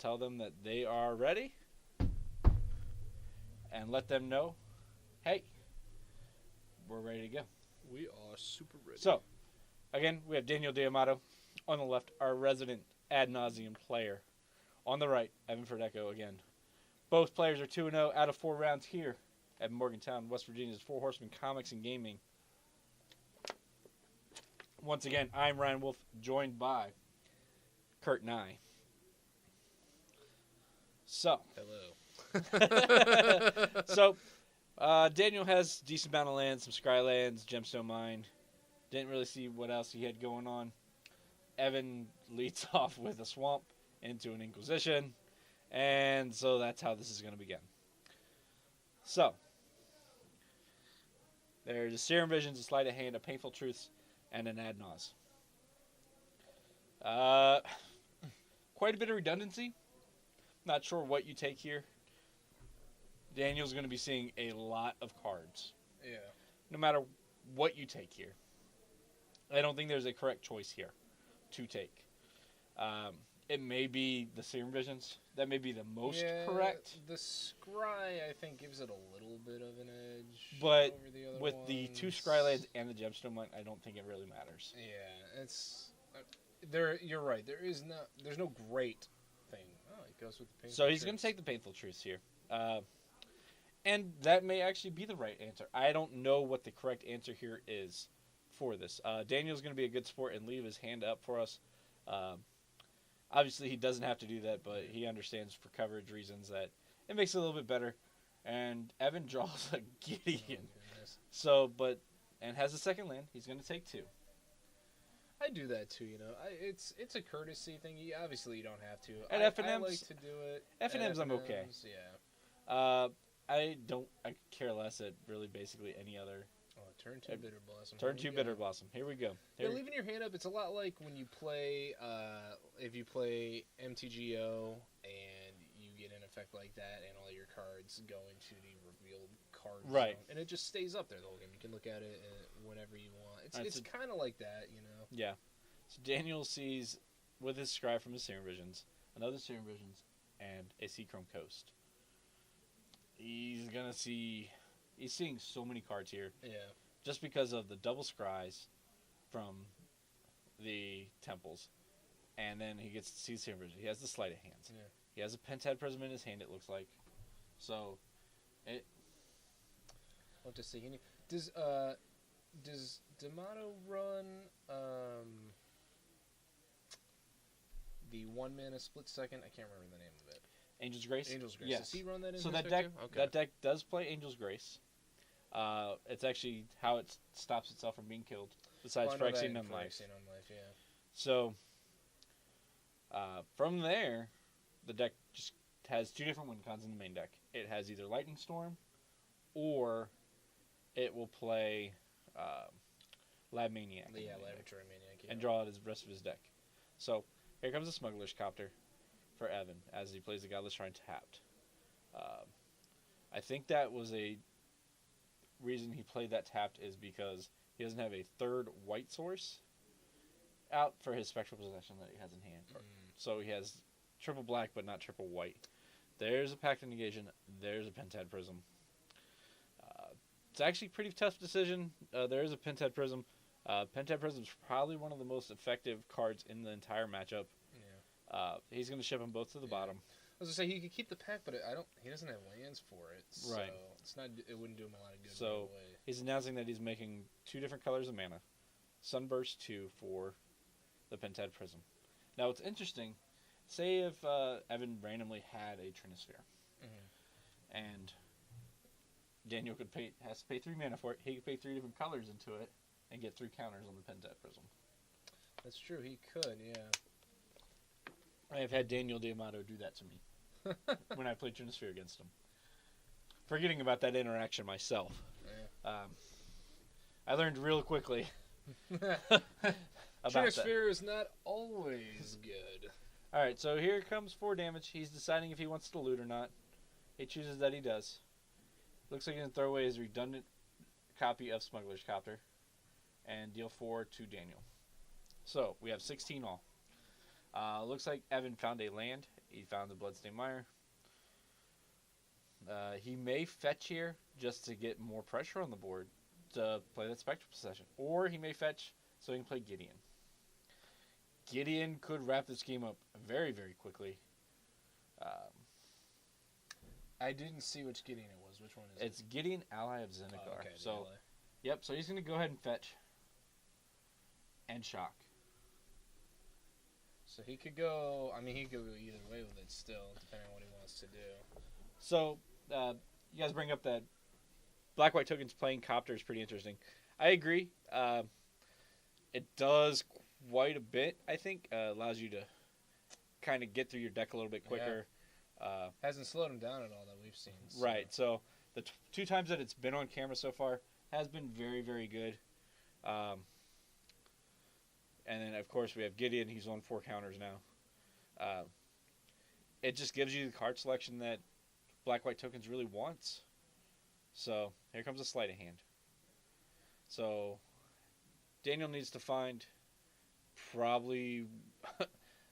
tell them that they are ready and let them know, hey, we're ready to go. We are super ready. So, again, we have Daniel D'Amato on the left, our resident ad nauseum player. On the right, Evan Fedorko again. Both players are 2-0 out of 4 rounds here at Morgantown, West Virginia's Four Horsemen Comics and Gaming. Once again, I'm Ryan Wolf, joined by Kurt Nye. So, Hello. so Daniel has a decent amount of land, some Skylands, Gemstone Mine. Didn't really see what else he had going on. Evan leads off with a swamp into an Inquisition. And so that's how this is going to begin. So, there's a Serum Visions, a Sleight of Hand, a Painful Truths, and an Ad Nause. Quite a bit of redundancy. Not sure what you take here. Daniel's going to be seeing a lot of cards. Yeah. No matter what you take here. I don't think there's a correct choice here to take. It may be the Serum Visions. That may be the most correct. The Scry, I think, gives it a little bit of an edge but over the other with ones. the 2 Skylands and the Gemstone Mine, I don't think it really matters. Yeah, it's... there. You're right. There's no great thing. Oh, it goes with the Painful So he's going to take the Painful Truths here. And that may actually be the right answer. I don't know what the correct answer here is for this. Daniel's going to be a good sport and leave his hand up for us. Obviously, he doesn't have to do that, but he understands for coverage reasons that it makes it a little bit better. And Evan draws a Gideon. And has a second land. He's going to take 2. I do that too, you know. It's a courtesy thing. Obviously, you don't have to. At I F&Ms, like to do it. F&Ms, I'm okay. Yeah. I care less at really basically any other. Oh, turn 2 Bitter Blossom. Turn 2 Bitter Blossom. Here we go. Yeah, leaving your hand up, it's a lot like when you play, if you play MTGO and you get an effect like that and all your cards go into the revealed card right. zone. And it just stays up there the whole game. You can look at it whenever you want. It's kind of like that, you know. Yeah. So Daniel sees, with his Scry from his Serum Visions, another Serum Visions, and a Seachrome Coast. He's seeing so many cards here. Yeah. Just because of the double Scries from the temples. And then he gets to see Serum Visions. He has the Sleight of Hands. Yeah. He has a Pentad Prism in his hand, it looks like. So, I'll just see. Does D'Amato run the 1-mana split second? I can't remember the name of it. Angel's Grace? Angel's Grace. Yes. Does he run that in so his that deck too? Okay. That deck does play Angel's Grace. It's actually how it stops itself from being killed, besides Phyrexian Unlife. Yeah. So, from there, the deck just has 2 different win cons in the main deck. It has either Lightning Storm, or it will play Lab Maniac. Yeah, Laboratory Maniac. Yeah. And draw out the rest of his deck. So, here comes the Smuggler's Copter for Evan as he plays the Godless Shrine tapped. I think that was a reason he played that tapped is because he doesn't have a 3rd white source out for his Spectral Possession that he has in hand. So he has triple black but not triple white. There's a Pact of Negation. There's a Pentad Prism. It's actually a pretty tough decision. There is a Pentad Prism. Pentad Prism is probably one of the most effective cards in the entire matchup. Yeah. He's going to ship them both to the bottom. I was gonna say he could keep the pack, but he doesn't have lands for it, so right. it wouldn't do him a lot of good. So he's announcing that he's making 2 different colors of mana, Sunburst 2 for the Pentad Prism. Now what's interesting, say if Evan randomly had a Trinisphere, and Daniel has to pay 3 mana for it. He could pay 3 different colors into it and get 3 counters on the Pentad Prism. That's true. He could, yeah. I have had Daniel D'Amato do that to me when I played Trinisphere against him. Forgetting about that interaction myself. Yeah. I learned real quickly Trinisphere is not always good. Alright, so here comes 4 damage. He's deciding if he wants to loot or not. He chooses that he does. Looks like he's going to throw away his redundant copy of Smuggler's Copter and deal 4 to Daniel. So, we have 16 all. Looks like Evan found a land. He found the Bloodstained Mire. He may fetch here just to get more pressure on the board to play that Spectral Possession. Or he may fetch so he can play Gideon. Gideon could wrap this game up very, very quickly. I didn't see which Gideon it was. Which one is it? It's Gideon, ally of Zendikar. Oh, okay, the so, ally. yep. So he's going to go ahead and fetch and shock. So he could go. I mean, he could go either way with it still, depending on what he wants to do. So you guys bring up that black-white tokens playing Copter is pretty interesting. I agree. It does quite a bit. I think allows you to kind of get through your deck a little bit quicker. Hasn't slowed him down at all that we've seen. So. Right. So the two times that it's been on camera so far has been very, very good. And then, of course, we have Gideon. He's on 4 counters now. It just gives you the card selection that black-white tokens really wants. So here comes a sleight of hand. So Daniel needs to find probably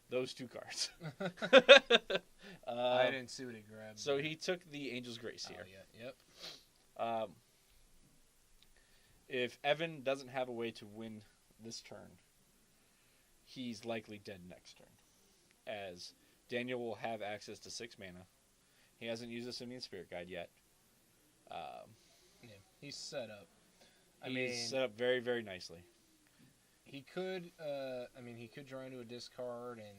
those 2 cards. I didn't see what he grabbed. So he took the Angel's Grace here. Oh, yeah. Yep. If Evan doesn't have a way to win this turn, he's likely dead next turn, as Daniel will have access to 6 mana. He hasn't used a Simian Spirit Guide yet. Yeah, he's set up. He's set up very, very nicely. He could. He could draw into a discard and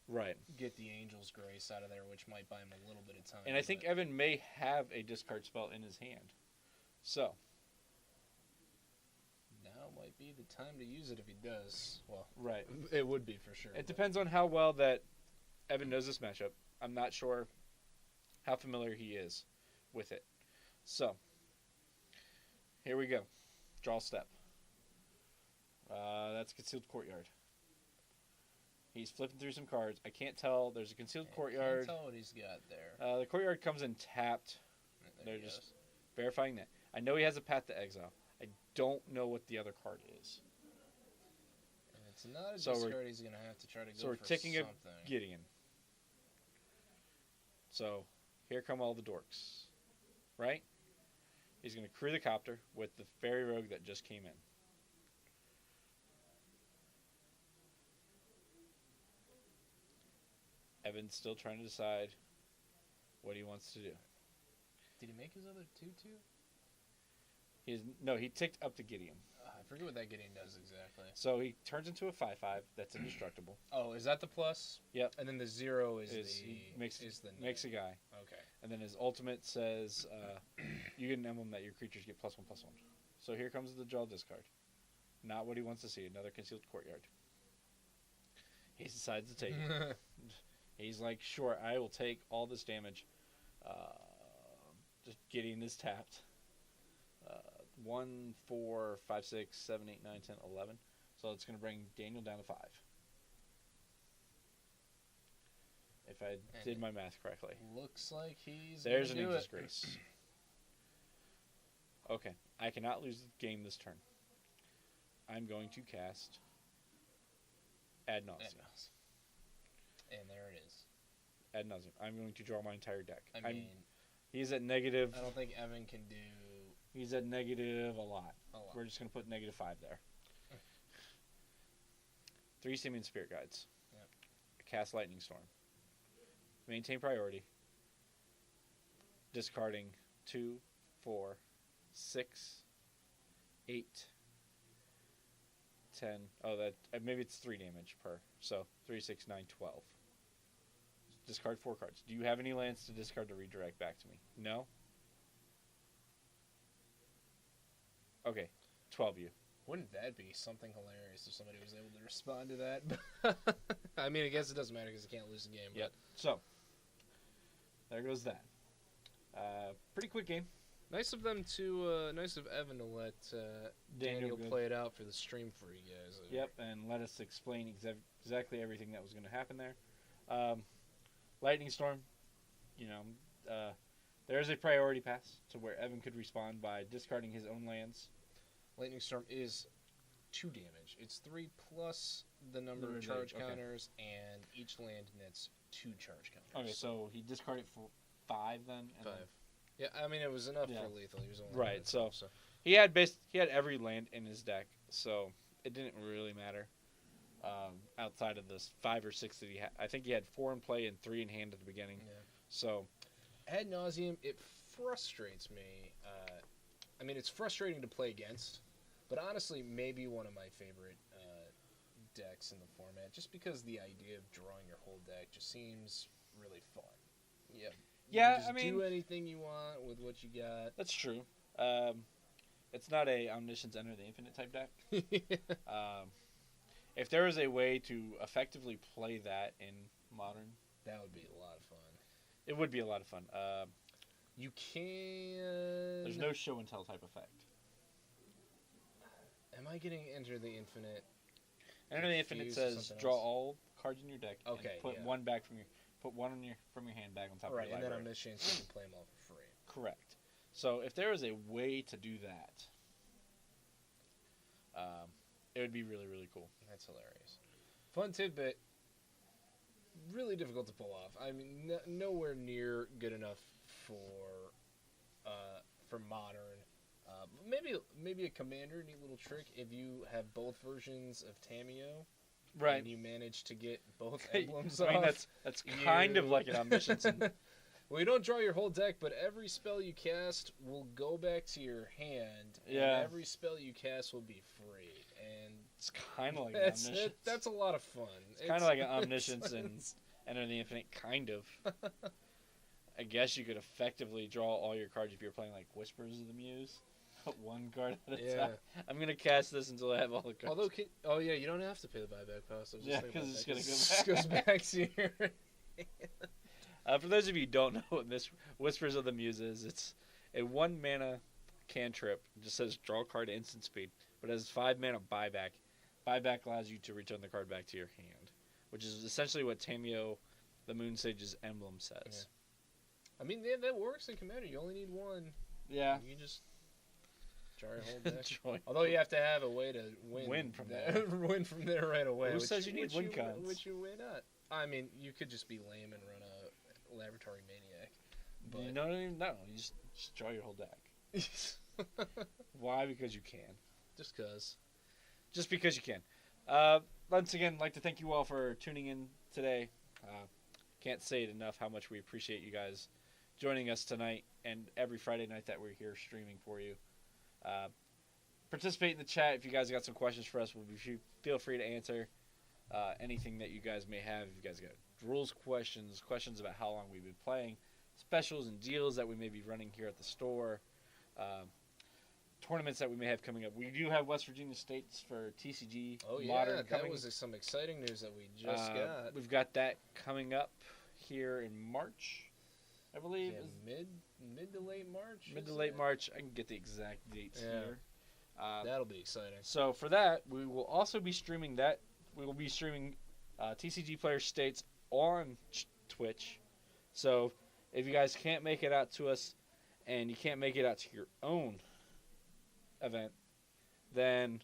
right get the Angel's Grace out of there, which might buy him a little bit of time. And I think Evan may have a discard spell in his hand, so now might be the time to use it if he does. Well, right, it would be for sure. It depends on how well that Evan knows this matchup. I'm not sure how familiar he is with it. So here we go. Draw step. That's Concealed Courtyard. He's flipping through some cards. I can't tell. There's a Concealed Courtyard. I can't tell what he's got there. The Courtyard comes in tapped. They're just verifying that. I know he has a Path to Exile. I don't know what the other card is. And it's not a discard. He's going to have to try to go for something. So we're ticking a Gideon. So here come all the dorks. Right? He's going to crew the Copter with the Fairy Rogue that just came in. Evan's still trying to decide what he wants to do. Did he make his other 2/2? No, he ticked up the Gideon. I forget what that Gideon does exactly. So he turns into a 5/5 that's indestructible. Oh, is that the plus? Yep. And then the 0 is the net. makes a guy. Okay. And then his ultimate says you get an emblem that your creatures get +1/+1. So here comes the draw discard. Not what he wants to see. Another Concealed Courtyard. He decides to take it. He's like, sure, I will take all this damage. Just Gideon is tapped. 1, 4, 5, 6, 7, 8, 9, 10, 11. So it's going to bring Daniel down to 5. If I did my math correctly. Looks like he's There's an do Angel's it. Grace. Okay, I cannot lose the game this turn. I'm going to cast Ad Nauseum. And there it is. Ad Nauseum. I'm going to draw my entire deck. I mean, he's at negative. I don't think Evan can do. He's at negative a lot. A lot. We're just going to put -5 there. 3 Simian Spirit Guides. Yep. Cast Lightning Storm. Maintain priority. Discarding 2, 4, 6, 8, 10. Oh, that maybe it's 3 damage per. So 3, 6, 9, 12. Discard 4 cards. Do you have any lands to discard to redirect back to me? No? Okay. 12 you. Wouldn't that be something hilarious if somebody was able to respond to that? I mean, I guess it doesn't matter because he can't lose the game. Yep. So, there goes that. Pretty quick game. Nice of them to, nice of Evan to let Daniel play it out for the stream for you guys. Yep, and let us explain exactly everything that was going to happen there. Lightning Storm, there's a priority pass to where Evan could respond by discarding his own lands. Lightning Storm is 2 damage. It's 3 plus the number of charge counters, and each land nets 2 charge counters. Okay, so he discarded for 5 then? 5. Yeah, I mean, it was enough for lethal. He was only right, so he had every land in his deck, so it didn't really matter. Outside of this 5 or 6 that he had. I think he had 4 in play and 3 in hand at the beginning. Yeah. So, ad nauseum, it frustrates me. I mean, it's frustrating to play against, but honestly, maybe one of my favorite decks in the format, just because the idea of drawing your whole deck just seems really fun. Yeah. Yeah, I mean, do anything you want with what you got. That's true. It's not a Omniscience Enter the Infinite type deck. If there was a way to effectively play that in Modern, that would be a lot of fun. It would be a lot of fun. You can. There's no show and tell type effect. Am I getting Enter the Infinite? Enter the Infinite says draw all cards in your deck. Okay. And put one back from your from your hand back on top of your library. Right, and then on this chance you can play them all for free. Correct. So if there was a way to do that, it would be really, really cool. That's hilarious. Fun tidbit. Really difficult to pull off. I mean, nowhere near good enough for Modern. Maybe a Commander, neat little trick. If you have both versions of Tamiyo, right, and you manage to get both emblems off. I mean, that's kind of like an Omniscience. Well, you don't draw your whole deck, but every spell you cast will go back to your hand. Yeah. And every spell you cast will be free. And it's kind of like an Omniscience. That's a lot of fun. It's kind of like an Omniscience and Enter the Infinite, kind of. I guess you could effectively draw all your cards if you're playing like Whispers of the Muse. One card at a time. I'm going to cast this until I have all the cards. Although, you don't have to pay the buyback cost. Yeah, because it's going to go back. It goes back to your... For those of you who don't know what Whispers of the Muse is, it's a 1 mana cantrip. It just says draw card instant speed, but it has 5 mana buyback. Buyback allows you to return the card back to your hand, which is essentially what Tamiyo, the Moon Sage's emblem, says. Yeah. I mean, that works in Commander. You only need 1. Yeah. You can just draw your whole deck. Although you have to have a way to win from there. Win from there right away. Who says you need win cons? Which you may not. I mean, you could just be lame and run a Laboratory Maniac. But No. You just draw your whole deck. Why? Because you can. Just because. Just because you can. Once again, I'd like to thank you all for tuning in today. Can't say it enough how much we appreciate you guys joining us tonight and every Friday night that we're here streaming for you. Participate in the chat if you guys got some questions for us. Feel free to answer anything that you guys may have. If you guys got rules questions about how long we've been playing, specials and deals that we may be running here at the store, tournaments that we may have coming up. We do have West Virginia States for TCG Modern coming. That was some exciting news that we just got. We've got that coming up here in March, I believe. Yeah, mid to late March. Mid to late March. I can get the exact dates here. That'll be exciting. So for that, we will also be streaming that. We will be streaming TCG Player States on Twitch. So if you guys can't make it out to us and you can't make it out to your own event, then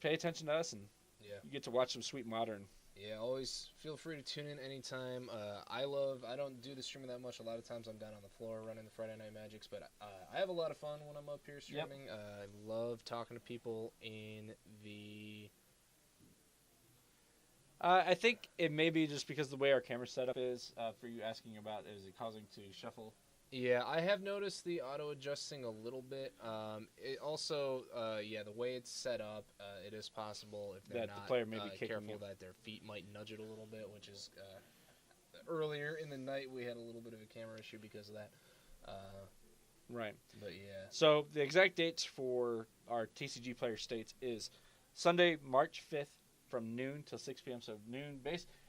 pay attention to us and you get to watch some sweet Modern. Yeah, always feel free to tune in anytime. I don't do the streaming that much. A lot of times I'm down on the floor running the Friday Night Magics, but I have a lot of fun when I'm up here streaming. Yep. I love talking to people in the... I think it may be just because the way our camera setup is, for you asking about, is it causing to shuffle? Yeah, I have noticed the auto-adjusting a little bit. It also, the way it's set up, it is possible if they're that not the player may be careful that their feet might nudge it a little bit, which is earlier in the night we had a little bit of a camera issue because of that. Right. But yeah. So the exact dates for our TCG Player States is Sunday, March 5th from noon till 6 p.m. So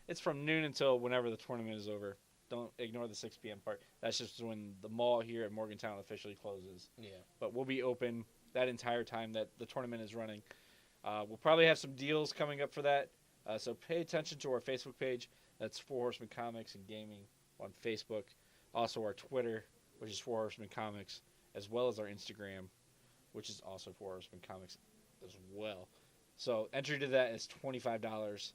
it's from noon until whenever the tournament is over. Don't ignore the 6 p.m. part. That's just when the mall here at Morgantown officially closes. Yeah. But we'll be open that entire time that the tournament is running. We'll probably have some deals coming up for that. So pay attention to our Facebook page. That's Four Horsemen Comics and Gaming on Facebook. Also our Twitter, which is Four Horsemen Comics, as well as our Instagram, which is also Four Horsemen Comics as well. So entry to that is $25.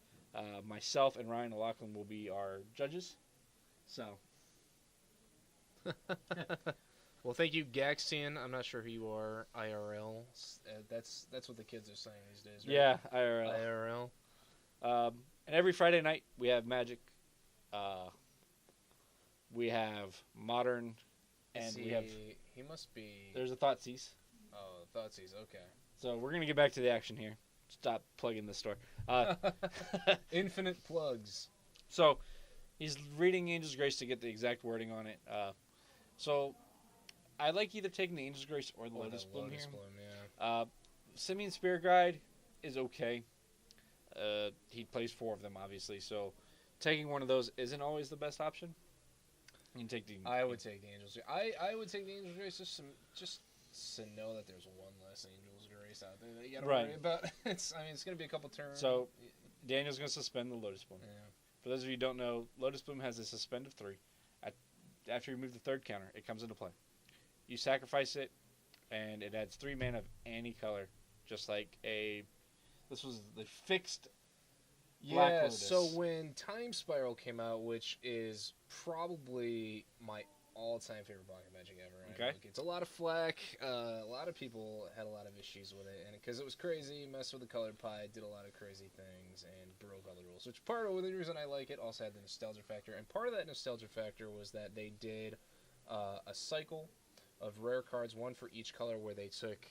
Myself and Ryan O'Loughlin will be our judges. So Well, thank you, Gaxian. I'm not sure who you are. IRL. That's what the kids are saying these days, right? yeah, IRL. IRL. And every Friday night we have Magic. We have Modern, and we have. He must be. There's a Thoughtseize. Oh, Thoughtseize. Okay. So we're gonna get back to the action here. Stop plugging the store. Infinite plugs. So he's reading Angel's Grace to get the exact wording on it. So I like either taking the Angel's Grace or the Lotus Bloom here. Yeah. Simian Spirit Guide is okay. He plays 4 of them, obviously. So taking one of those isn't always the best option. You can take the. I would take the Angel's Grace. I would take the Angel's Grace just to know that there's one less Angel's Grace out there that you gotta worry about. It's gonna be a couple turns. So Daniel's gonna suspend the Lotus Bloom. Yeah. For those of you who don't know, Lotus Bloom has a suspend of 3. After you move the 3rd counter, it comes into play. You sacrifice it, and it adds 3 mana of any color, just like this was the fixed Black Lotus. So when Time Spiral came out, which is probably my all-time favorite block of Magic ever, Okay. Like, it's a lot of flack. A lot of people had a lot of issues with it, and because it was crazy, messed with the colored pie, did a lot of crazy things, and broke all the rules. Which part of the reason I like it also had the nostalgia factor, and part of that nostalgia factor was that they did a cycle of rare cards, one for each color, where they took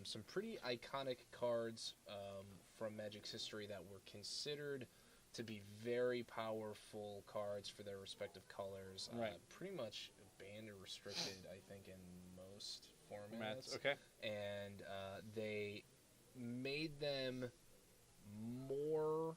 some pretty iconic cards from Magic's history that were considered to be very powerful cards for their respective colors. Right. Pretty much banned or restricted, I think, in most formats. Okay. And they made them more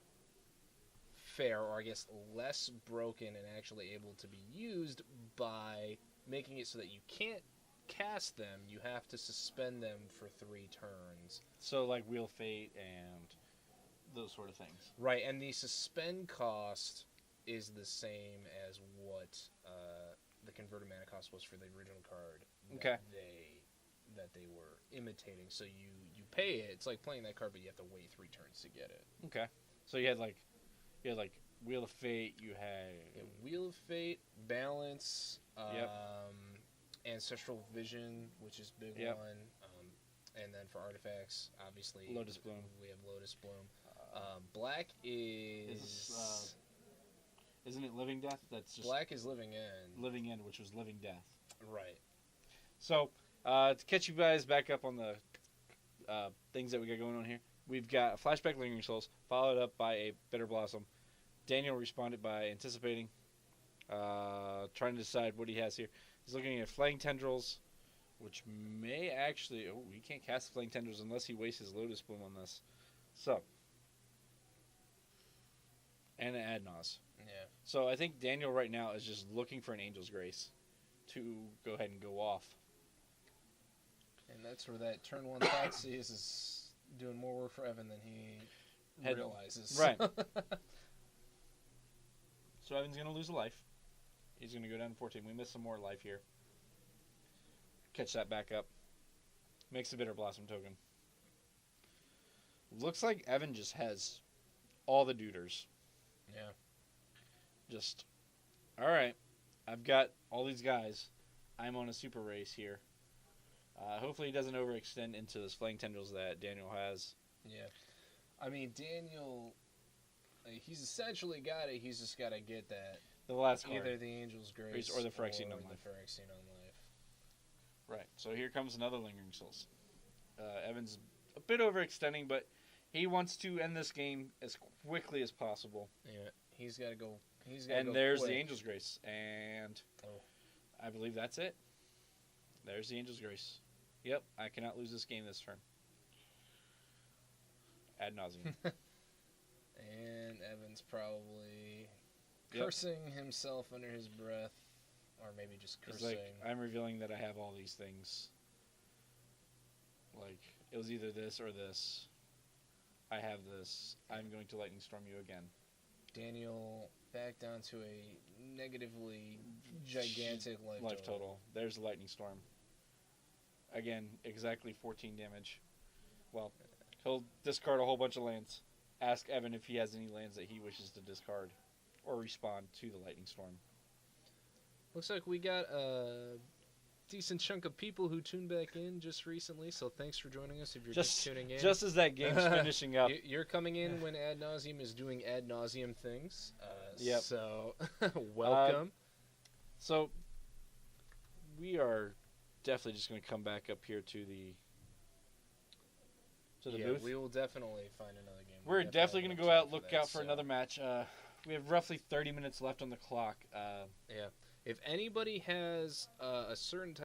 fair, or I guess less broken and actually able to be used by making it so that you can't cast them, you have to suspend them for 3 turns. So like Wheel of Fate and those sort of things. Right, and the suspend cost is the same as what the converted mana cost was for the original card that they were imitating. So you pay it. It's like playing that card, but you have to wait 3 turns to get it. Okay. So you had like Wheel of Fate. You had Wheel of Fate, Balance, Yep. Ancestral Vision, which is big Yep. one, and then for artifacts, obviously Lotus Bloom. We have Lotus Bloom. Black isn't it Living Death? That's just Black is Living End. Living End, which was Living Death. Right. So to catch you guys back up on the things that we got going on here, we've got a Flashback Lingering Souls followed up by a Bitter Blossom. Daniel responded by anticipating, trying to decide what he has here. He's looking at Flaying Tendrils, which may actually... Oh, he can't cast Flaying Tendrils unless he wastes his Lotus Bloom on this. So. And an Adnaz. Yeah. So I think Daniel right now is just looking for an Angel's Grace to go ahead and go off. And that's where that turn 1 Thoughtseize is doing more work for Evan than he realizes. Right. So Evan's going to lose a life. He's going to go down to 14. We missed some more life here. Catch that back up. Makes a Bitter Blossom token. Looks like Evan just has all the duders. Yeah. Just, all right. I've got all these guys. I'm on a super race here. Hopefully he doesn't overextend into those Flaying Tendrils that Daniel has. Yeah. I mean, Daniel, he's essentially got it. He's just got to get that. The last card. Either the Angel's Grace or the Phyrexian on the life. Phyrexian on life. Right. So here comes another Lingering Souls. Evan's a bit overextending, but he wants to end this game as quickly as possible. Yeah. He's got to go. And there's quick. the Angel's Grace. And I believe that's it. There's the Angel's Grace. Yep, I cannot lose this game this turn. Ad nauseum. And Evan's probably cursing himself under his breath. Or maybe just cursing. It's like, I'm revealing that I have all these things. Like, it was either this or this. I have this. I'm going to Lightning Storm you again. Daniel back down to a negatively gigantic life total. There's the Lightning Storm. Again, exactly 14 damage. Well, He'll discard a whole bunch of lands. Ask Evan if he has any lands that he wishes to discard or respond to the Lightning Storm. Looks like we got a decent chunk of people who tuned back in just recently, so thanks for joining us if you're just tuning in. Just as that game's finishing up. You're coming in when Ad Nauseum is doing Ad Nauseum things. Yep. So, welcome. So, we are definitely just going to come back up here to the booth. We will definitely find another game. We're definitely going to go out, look out for another match. We have roughly 30 minutes left on the clock. Yeah. If anybody has a certain type